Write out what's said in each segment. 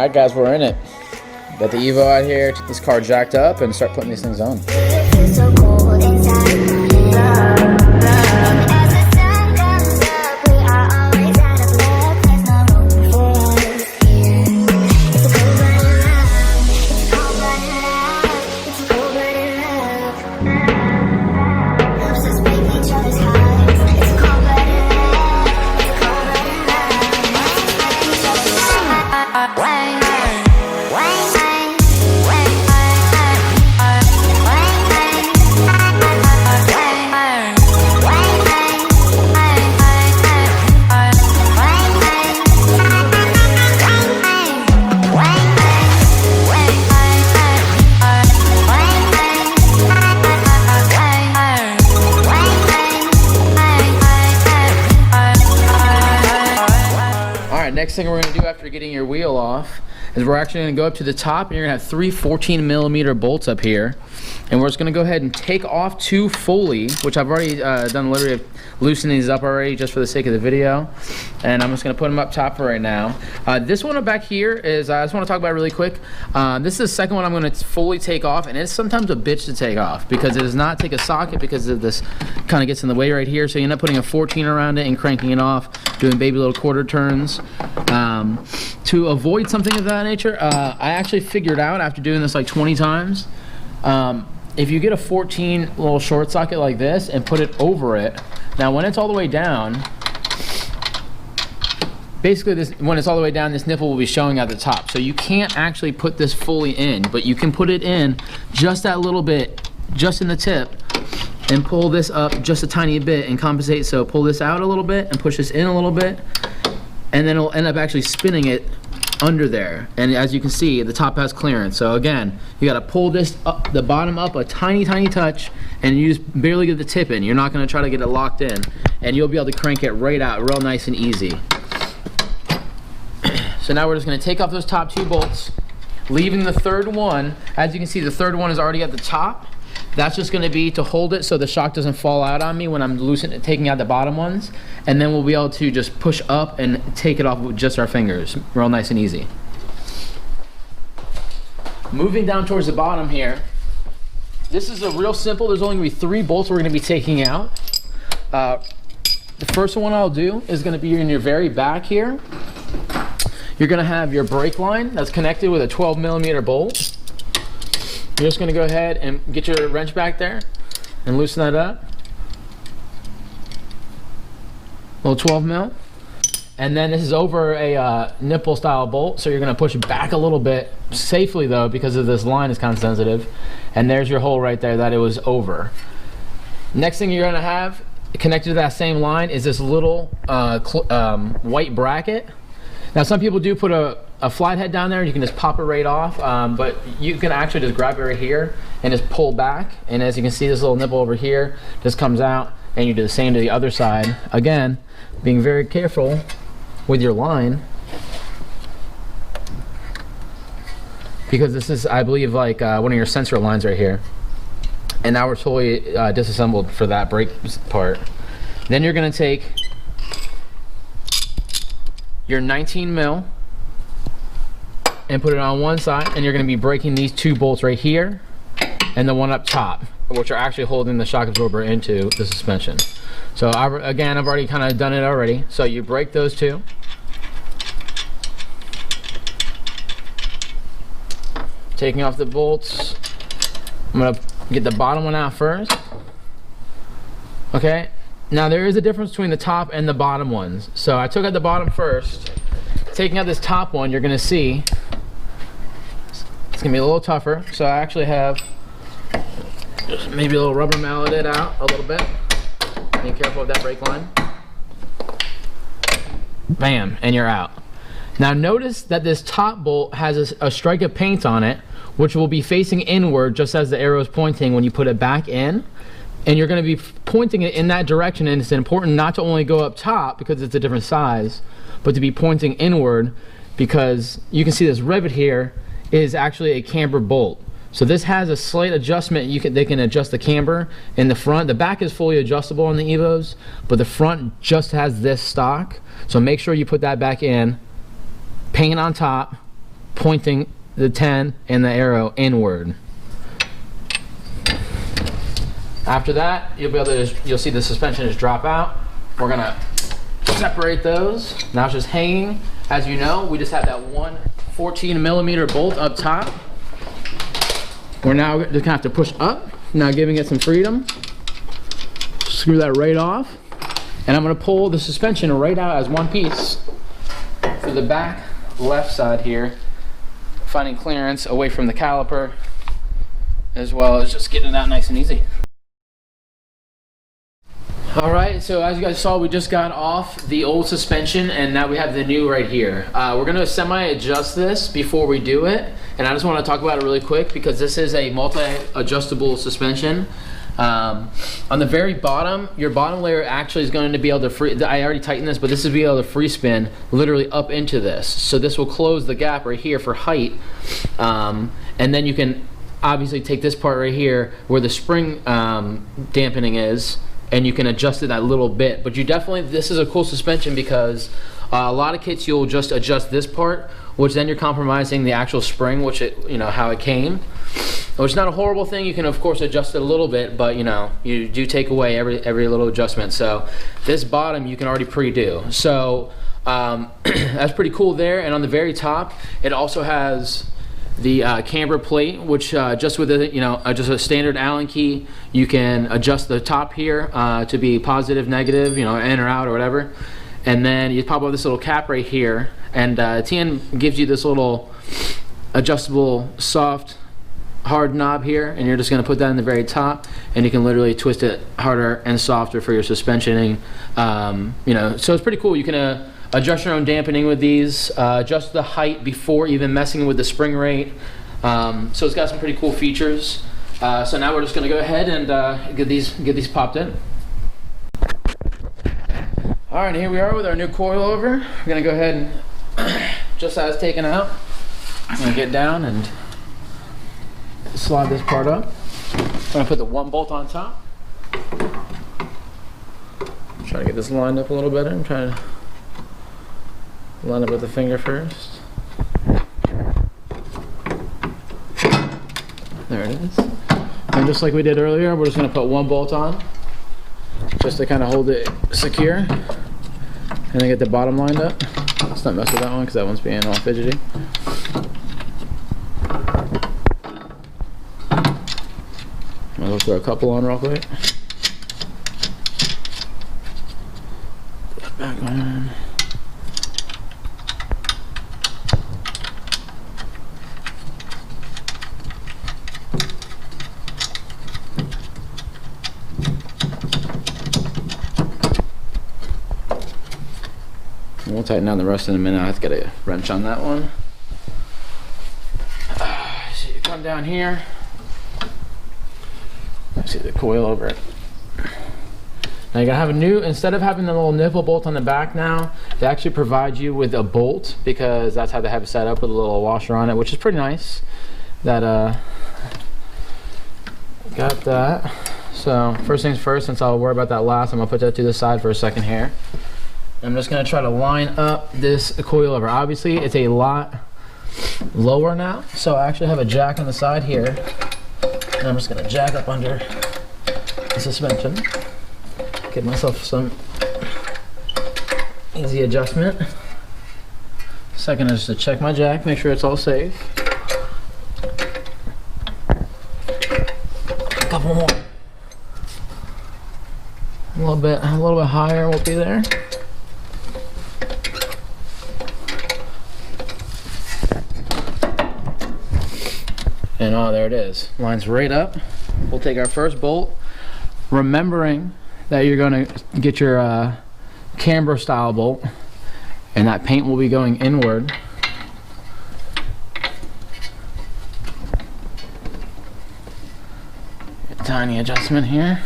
Alright guys, we're in it. Got the Evo out here, this car jacked up, and start putting these things on. Next thing we're going to do after getting your wheel off is we're actually going to go up to the top, and you're going to have three 14mm bolts up here, and we're just going to go ahead and take off two fully, which I've already done literally loosening these up already just for the sake of the video, and I'm just going to put them up top for right now. This one back here is, I just want to talk about it really quick. This is the second one I'm going to fully take off, and it's sometimes a bitch to take off because it does not take a socket because of this kind of gets in the way right here, so you end up putting a 14 around it and cranking it off, doing baby little quarter turns. To avoid something of that nature, I actually figured out after doing this like 20 times, if you get a 14 little short socket like this and put it over it, now when it's all the way down, basically when it's all the way down, this nipple will be showing at the top. So you can't actually put this fully in, but you can put it in just that little bit, just in the tip, and pull this up just a tiny bit and compensate. So pull this out a little bit and push this in a little bit, and then it'll end up actually spinning it under there. And as you can see, the top has clearance. So again, you gotta pull this up, the bottom up a tiny touch, and you just barely get the tip in. You're not gonna try to get it locked in, and you'll be able to crank it right out real nice and easy. So now we're just gonna take off those top two bolts, leaving the third one. As you can see, the third one is already at the top. That's just gonna be to hold it so the shock doesn't fall out on me when I'm taking out the bottom ones. And then we'll be able to just push up and take it off with just our fingers, real nice and easy. Moving down towards the bottom here, this is a real simple, there's only gonna be 3 bolts we're gonna be taking out. The first one I'll do is gonna be in your very back here. You're gonna have your brake line that's connected with a 12mm bolt. You're just gonna go ahead and get your wrench back there and loosen that up. Little 12mm. And then this is over a nipple style bolt, so you're gonna push it back a little bit, safely though, because of this line is kind of sensitive. And there's your hole right there that it was over. Next thing you're gonna have connected to that same line is this little white bracket. Now some people do put a flathead down there, you can just pop it right off, but you can actually just grab it right here and just pull back, and as you can see, this little nipple over here just comes out, and you do the same to the other side. Again, being very careful with your line, because this is, I believe, like one of your sensor lines right here. And now we're totally disassembled for that brake part. Then you're gonna take your 19mm and put it on one side, and you're going to be breaking these 2 bolts right here and the one up top, which are actually holding the shock absorber into the suspension. So again, I've already kind of done it already. So you break those 2. Taking off the bolts, I'm going to get the bottom one out first. Okay, now there is a difference between the top and the bottom ones. So I took out the bottom first. Taking out this top one, you're gonna see it's gonna be a little tougher. So I actually have just maybe a little rubber mallet it out a little bit. Be careful with that brake line. Bam, and you're out. Now notice that this top bolt has a strike of paint on it, which will be facing inward just as the arrow is pointing when you put it back in. And you're going to be pointing it in that direction, and it's important not to only go up top because it's a different size, but to be pointing inward, because you can see this rivet here is actually a camber bolt. So this has a slight adjustment. They can adjust the camber in the front. The back is fully adjustable on the Evos, but the front just has this stock. So make sure you put that back in, paint on top, pointing the 10 and the arrow inward. After that, you'll see the suspension just drop out. We're gonna separate those. Now it's just hanging. As you know, we just have that one 14mm bolt up top. We're now just gonna have to push up, now giving it some freedom. Screw that right off. And I'm gonna pull the suspension right out as one piece for the back left side here, finding clearance away from the caliper, as well as just getting it out nice and easy. All right, so as you guys saw, we just got off the old suspension and now we have the new right here. We're gonna semi-adjust this before we do it. And I just wanna talk about it really quick because this is a multi-adjustable suspension. On the very bottom, your bottom layer actually is going to be able to I already tightened this, but this is be able to free spin literally up into this. So this will close the gap right here for height. And then you can obviously take this part right here where the spring dampening is, and you can adjust it that little bit. But you definitely, this is a cool suspension because a lot of kits you'll just adjust this part, which then you're compromising the actual spring, which how it came. Which is not a horrible thing. You can of course adjust it a little bit, but you do take away every little adjustment. So this bottom you can already pre-do. So that's pretty cool there. And on the very top, it also has the camber plate, which just with just a standard Allen key, you can adjust the top here to be positive, negative, in or out or whatever. And then you pop up this little cap right here, and TN gives you this little adjustable soft hard knob here, and you're just going to put that in the very top, and you can literally twist it harder and softer for your suspensioning. So it's pretty cool. You can adjust your own dampening with these, adjust the height before even messing with the spring rate. So it's got some pretty cool features. So now we're just going to go ahead and get these popped in. All right, here we are with our new coilover. We're going to go ahead and just as taken out, I'm going to get down and slide this part up. I'm going to put the one bolt on top. Try to get this lined up a little better. I'm trying to line up with the finger first. There it is. And just like we did earlier, we're just going to put one bolt on just to kind of hold it secure, and then get the bottom lined up. Let's not mess with that one because that one's being all fidgety. I'm going to throw a couple on real quick. Back on. We'll tighten down the rest in a minute. I have to get a wrench on that one. So you come down here. See the coil over it. Now you're gonna have a new, instead of having the little nipple bolt on the back now, they actually provide you with a bolt, because that's how they have it set up with a little washer on it, which is pretty nice. That got that. So first things first, since I'll worry about that last, I'm gonna put that to the side for a second here. I'm just gonna try to line up this coilover. Obviously it's a lot lower now, so I actually have a jack on the side here. And I'm just going to jack up under the suspension, give myself some easy adjustment. Second is to check my jack, make sure it's all safe. A couple more. A little bit higher will be there. And oh, there it is. Lines right up. We'll take our first bolt, remembering that you're going to get your camber style bolt, and that paint will be going inward. A tiny adjustment here.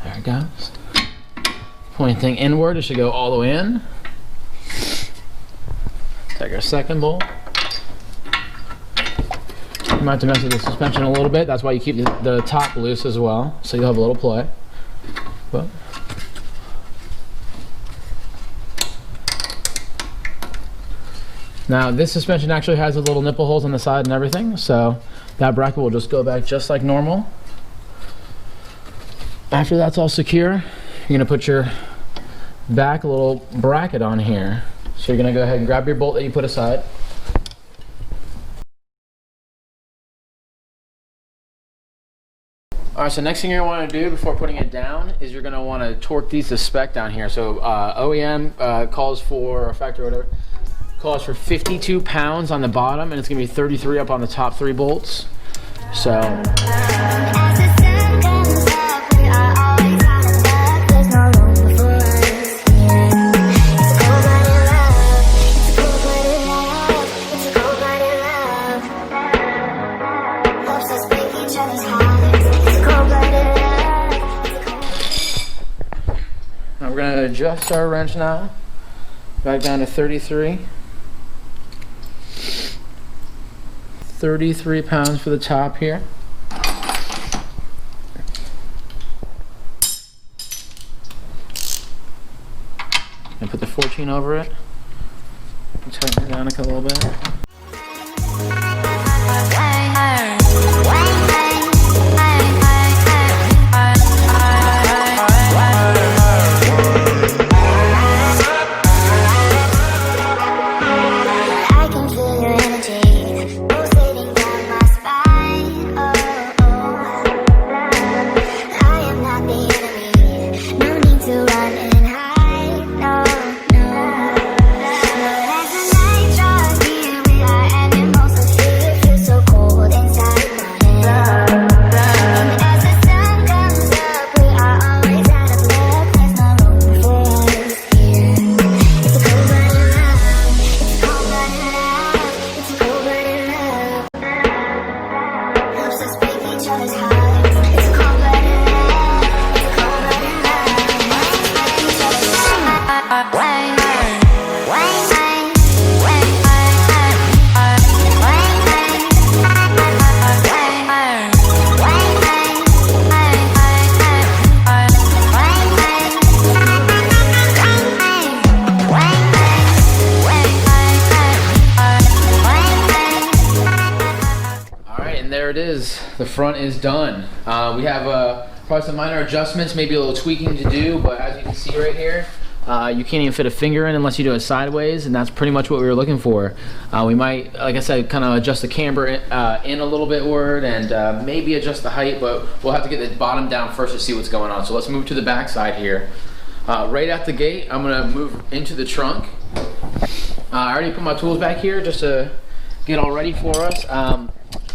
There it goes. Pointing inward, it should go all the way in. Take our second bolt. You might have to mess with the suspension a little bit. That's why you keep the top loose as well, so you'll have a little play. But Now this suspension actually has the little nipple holes on the side and everything, so that bracket will just go back just like normal. After that's all secure, you're gonna put your back little bracket on here. So you're gonna go ahead and grab your bolt that you put aside. All right, so next thing you're gonna wanna do before putting it down is you're gonna wanna torque these to spec down here. So OEM calls for, or factory or whatever, calls for 52 pounds on the bottom, and it's gonna be 33 up on the top 3 bolts. So. Now we're gonna adjust our wrench now, back down to 33. 33 pounds for the top here. And put the 14 over it. Tighten it down a little bit. It is. The front is done. We have probably some minor adjustments, maybe a little tweaking to do, but as you can see right here, you can't even fit a finger in unless you do it sideways, and that's pretty much what we were looking for. We might, like I said, kind of adjust the camber in a little bit word, and maybe adjust the height, but we'll have to get the bottom down first to see what's going on. So let's move to the back side here. Right at the gate, I'm gonna move into the trunk. I already put my tools back here just to get all ready for us.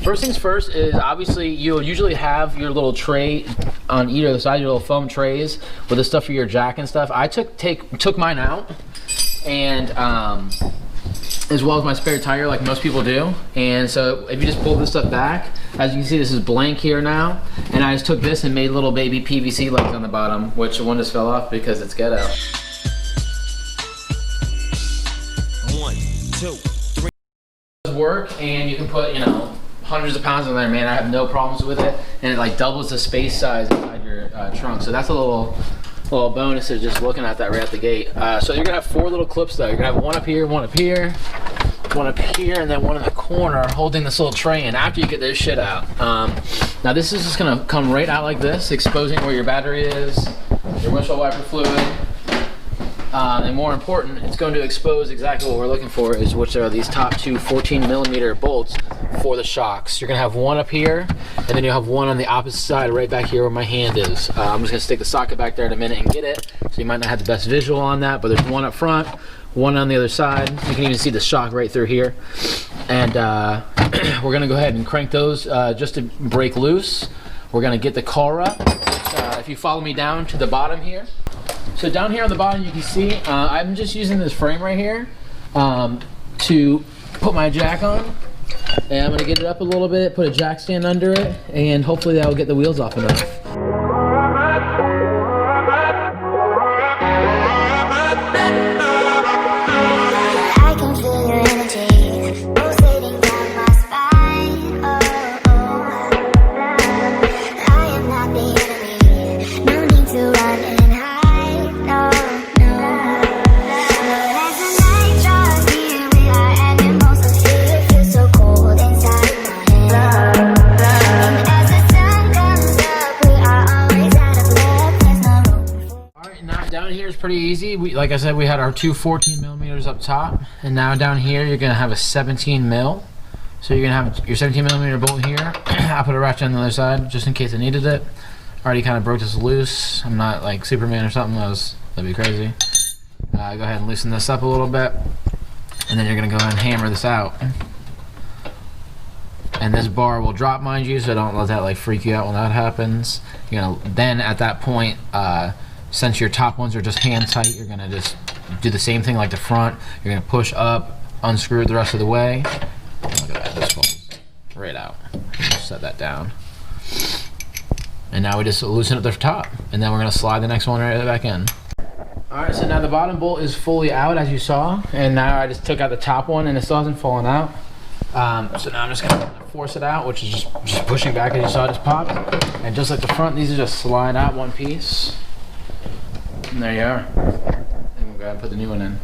First things first is obviously you'll usually have your little tray on either side, your little foam trays with the stuff for your jack and stuff. I took mine out, and as well as my spare tire, like most people do. And so if you just pull this stuff back, as you can see, this is blank here now. And I just took this and made little baby PVC legs on the bottom, which one just fell off because it's ghetto. 1, 2, 3. Work, and you can put, you know, hundreds of pounds on there, man. I have no problems with it, and it like doubles the space size inside your trunk. So that's a little bonus of just looking at that right at the gate. So you're gonna have 4 little clips though. You're gonna have one up here, one up here, one up here, and then one in the corner holding this little tray in after you get this shit out. Now this is just gonna come right out like this, exposing where your battery is, your windshield wiper fluid. And more important, it's going to expose exactly what we're looking for, is which are these top 2 14mm bolts for the shocks. You're gonna have one up here, and then you'll have one on the opposite side right back here where my hand is. I'm just gonna stick the socket back there in a minute and get it, so you might not have the best visual on that, but there's one up front, one on the other side. You can even see the shock right through here. And we're gonna go ahead and crank those just to break loose. We're gonna get the car up. If you follow me down to the bottom here. So down here on the bottom you can see, I'm just using this frame right here to put my jack on. And I'm gonna get it up a little bit, put a jack stand under it, and hopefully that will get the wheels off enough. down here is pretty easy. Like I said, we had our two 14 millimeters up top, and now down here you're gonna have a 17 mil. So you're gonna have your 17 millimeter bolt here. I'll put a ratchet on the other side just in case I needed it. Already kind of broke this loose. I'm not like Superman or something. That'd be crazy. Go ahead and loosen this up a little bit, and then you're gonna go ahead and hammer this out. And this bar will drop, mind you, so don't let that like freak you out when that happens. You're gonna then at that point, since your top ones are just hand tight, you're gonna just do the same thing like the front. You're gonna push up, unscrew it the rest of the way. Look at that, this falls right out. Just set that down. And now we just loosen up the top, and then we're gonna slide the next one right back in. All right, so now the bottom bolt is fully out, as you saw, and now I just took out the top one, and it still hasn't fallen out. So now I'm just gonna force it out, which is just pushing back, as you saw, it just popped. And just like the front, these are just slide out one piece. And there you are. And we'll go ahead and put the new one in.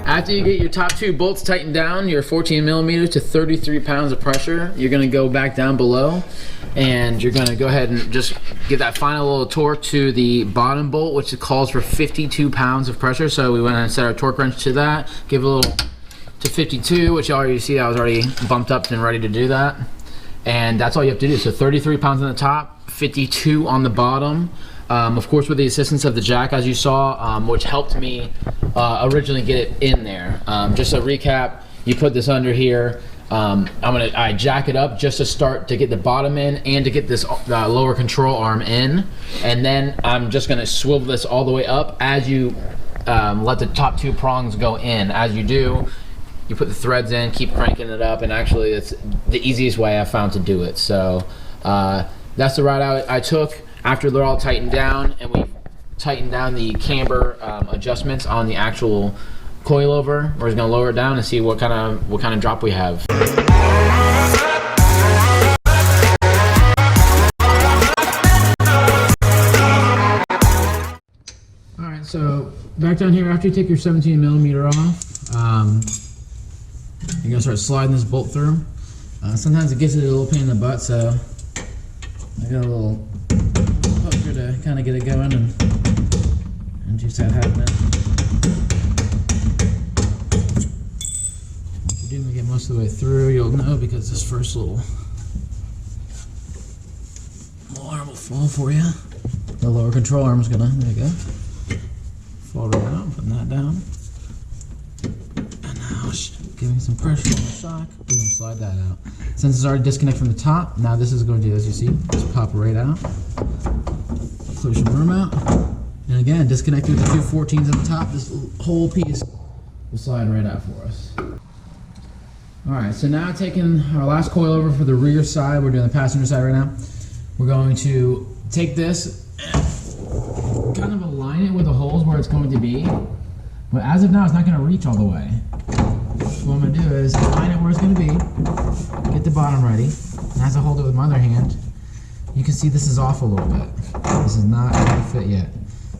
After you get your top two bolts tightened down, your 14 millimeters to 33 pounds of pressure, you're gonna go back down below, and you're gonna go ahead and just give that final little torque to the bottom bolt, which calls for 52 pounds of pressure. So we went and set our torque wrench to that, give a little to 52, which you already see I was already bumped up and ready to do that. And that's all you have to do. So 33 pounds on the top, 52 on the bottom. Of course, with the assistance of the jack, as you saw, which helped me originally get it in there. Just a recap, you put this under here. I jack it up just to start to get the bottom in and to get this lower control arm in. And then I'm just gonna swivel this all the way up as you let the top two prongs go in. As you do, you put the threads in, keep cranking it up, and actually it's the easiest way I found to do it. So that's the route I took. After they're all tightened down, and we tightened down the camber adjustments on the actual coilover, we're just gonna lower it down and see what kind of drop we have. All right, so back down here, after you take your 17 millimeter off, you're gonna start sliding this bolt through. Sometimes it gives it a little pain in the butt, so I got a little poker to kind of get it going and just that happening. If you do get most of the way through, you'll know, because this first little arm will fall for you. The lower control arm's gonna, there you go, fall right out. Putting that down. And now giving some pressure on the shock. Boom, slide that out. Since it's already disconnected from the top, now this is going to do, as you see, just pop right out. Clear some room out. And again, disconnected with the two 14s at the top, this whole piece will slide right out for us. Alright, so now taking our last coilover for the rear side, we're doing the passenger side right now. We're going to take this and kind of align it with the holes where it's going to be. But as of now, it's not going to reach all the way. So what I'm going to do is align it where it's going to be, get the bottom ready, and as I hold it with my other hand, you can see this is off a little bit. This is not going to fit yet.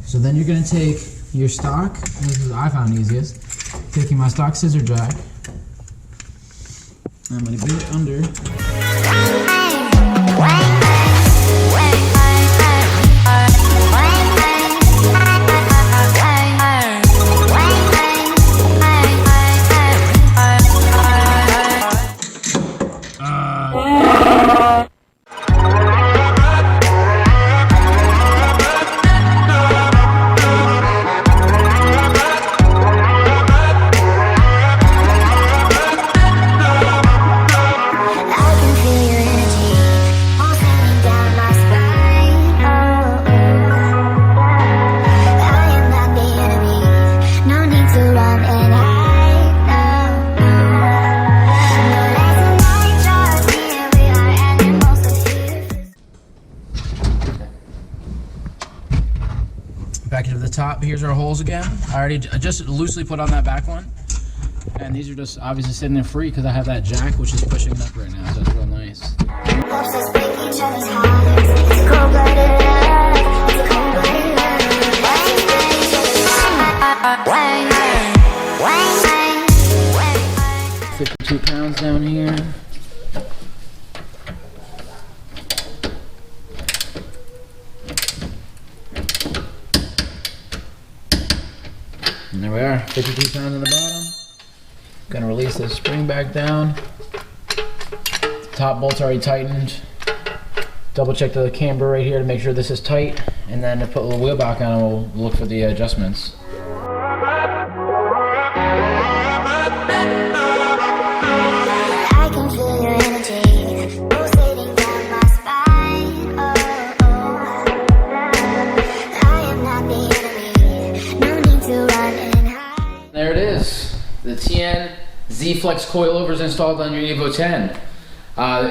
So then you're going to take your stock, and this is what I found easiest, taking my stock scissor jack, I'm going to get it under. Back into the top, here's our holes again. I just loosely put on that back one. And these are just obviously sitting there free because I have that jack which is pushing it up right now, so it's real nice. £52 down here. And there we are, 52 pounds on the bottom. Gonna release this spring back down. Top bolt's already tightened. Double check the camber right here to make sure this is tight. And then to put a little wheel back on, we'll look for the adjustments. I can feel your energy pulsating down my spine. I am not the enemy. No need to run and hide. There it is. The TN Z-Flex coilover is installed on your Evo 10.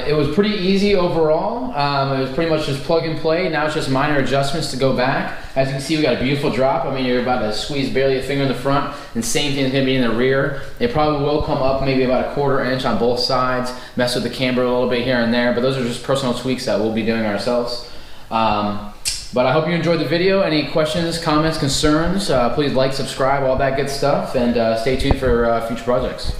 It was pretty easy overall. It was pretty much just plug and play. Now it's just minor adjustments to go back. As you can see, we got a beautiful drop. I mean, you're about to squeeze barely a finger in the front, and same thing is gonna be in the rear. It probably will come up maybe about a 1/4 inch on both sides, mess with the camber a little bit here and there, but those are just personal tweaks that we'll be doing ourselves. But I hope you enjoyed the video. Any questions, comments, concerns, please like, subscribe, all that good stuff, and stay tuned for future projects.